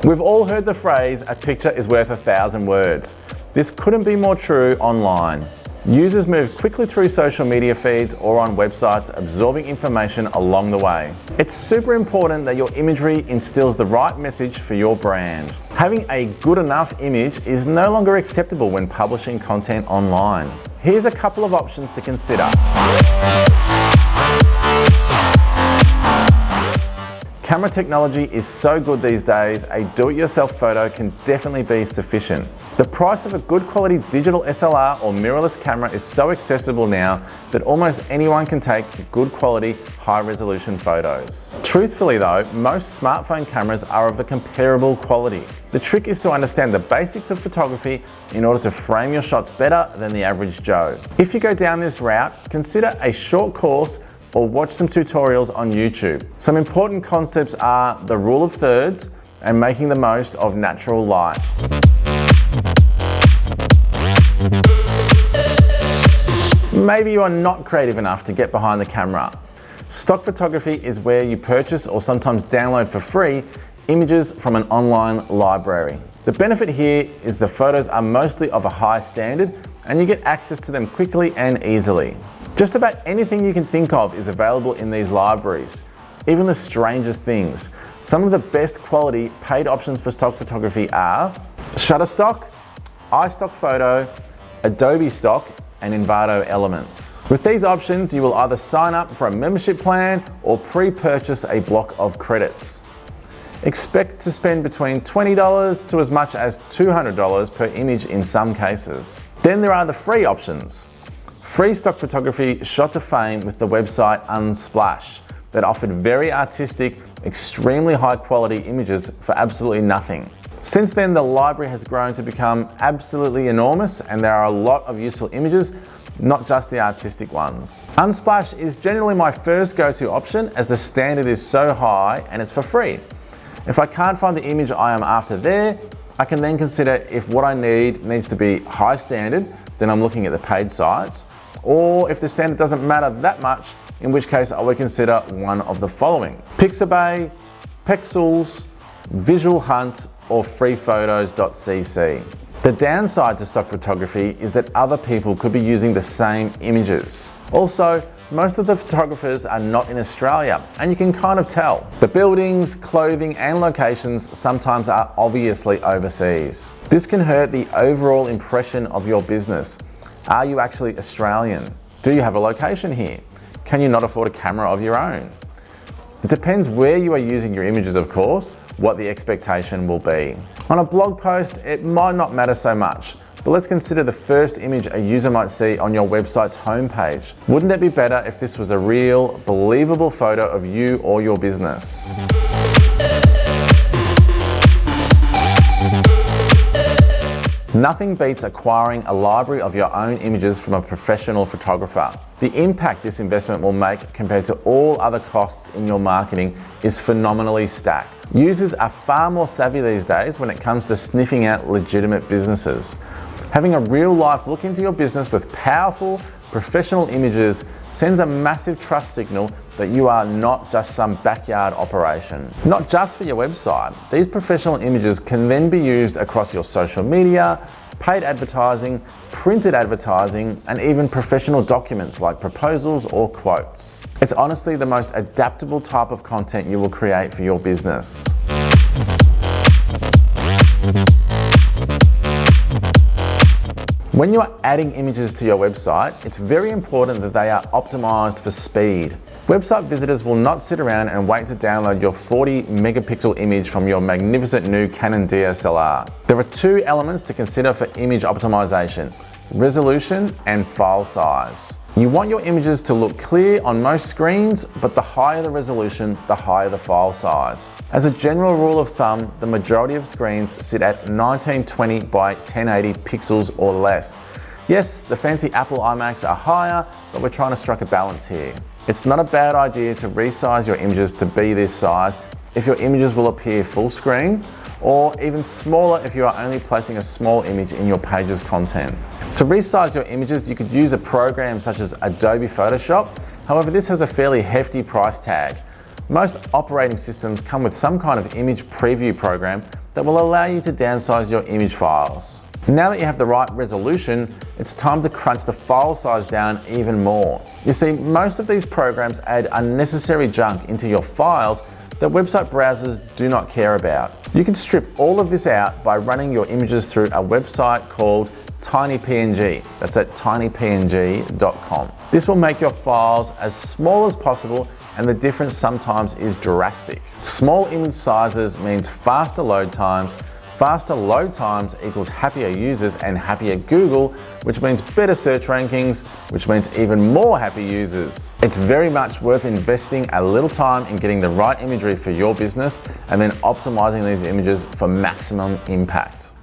We've all heard the phrase, a picture is worth 1,000 words. This couldn't be more true online. Users move quickly through social media feeds or on websites, absorbing information along the way. It's super important that your imagery instills the right message for your brand. Having a good enough image is no longer acceptable when publishing content online. Here's a couple of options to consider. Camera technology is so good these days, a do-it-yourself photo can definitely be sufficient. The price of a good quality digital SLR or mirrorless camera is so accessible now that almost anyone can take good quality, high resolution photos. Truthfully though, most smartphone cameras are of a comparable quality. The trick is to understand the basics of photography in order to frame your shots better than the average Joe. If you go down this route, consider a short course or watch some tutorials on YouTube. Some important concepts are the rule of thirds and making the most of natural light. Maybe you are not creative enough to get behind the camera. Stock photography is where you purchase or sometimes download for free images from an online library. The benefit here is the photos are mostly of a high standard and you get access to them quickly and easily. Just about anything you can think of is available in these libraries, even the strangest things. Some of the best quality paid options for stock photography are Shutterstock, iStock Photo, Adobe Stock, and Envato Elements. With these options, you will either sign up for a membership plan or pre-purchase a block of credits. Expect to spend between $20 to as much as $200 per image in some cases. Then there are the free options. Free stock photography shot to fame with the website Unsplash that offered very artistic, extremely high quality images for absolutely nothing. Since then, the library has grown to become absolutely enormous and there are a lot of useful images, not just the artistic ones. Unsplash is generally my first go-to option as the standard is so high and it's for free. If I can't find the image I am after there, I can then consider if what I need needs to be high standard, then I'm looking at the paid sites, or if the standard doesn't matter that much, in which case I would consider one of the following: Pixabay, Pexels, Visual Hunt, or freephotos.cc. The downside to stock photography is that other people could be using the same images. Also, most of the photographers are not in Australia, and you can kind of tell. The buildings, clothing, and locations sometimes are obviously overseas. This can hurt the overall impression of your business. Are you actually Australian? Do you have a location here? Can you not afford a camera of your own? It depends where you are using your images, of course, what the expectation will be. On a blog post, it might not matter so much, but let's consider the first image a user might see on your website's homepage. Wouldn't it be better if this was a real, believable photo of you or your business? Nothing beats acquiring a library of your own images from a professional photographer. The impact this investment will make compared to all other costs in your marketing is phenomenally stacked. Users are far more savvy these days when it comes to sniffing out legitimate businesses. Having a real-life look into your business with powerful, professional images sends a massive trust signal that you are not just some backyard operation. Not just for your website, these professional images can then be used across your social media, paid advertising, printed advertising, and even professional documents like proposals or quotes. It's honestly the most adaptable type of content you will create for your business. When you are adding images to your website, it's very important that they are optimized for speed. Website visitors will not sit around and wait to download your 40 megapixel image from your magnificent new Canon DSLR. There are two elements to consider for image optimization: resolution and file size. You want your images to look clear on most screens, but the higher the resolution, the higher the file size. As a general rule of thumb, the majority of screens sit at 1920 by 1080 pixels or less. Yes, the fancy Apple iMacs are higher, but we're trying to strike a balance here. It's not a bad idea to resize your images to be this size if your images will appear full screen, or even smaller if you are only placing a small image in your page's content. To resize your images, you could use a program such as Adobe Photoshop. However, this has a fairly hefty price tag. Most operating systems come with some kind of image preview program that will allow you to downsize your image files. Now that you have the right resolution, it's time to crunch the file size down even more. You see, most of these programs add unnecessary junk into your files that website browsers do not care about. You can strip all of this out by running your images through a website called TinyPNG. That's at tinypng.com. This will make your files as small as possible, and the difference sometimes is drastic. Small image sizes means faster load times. Faster load times equals happier users and happier Google, which means better search rankings, which means even more happy users. It's very much worth investing a little time in getting the right imagery for your business and then optimizing these images for maximum impact.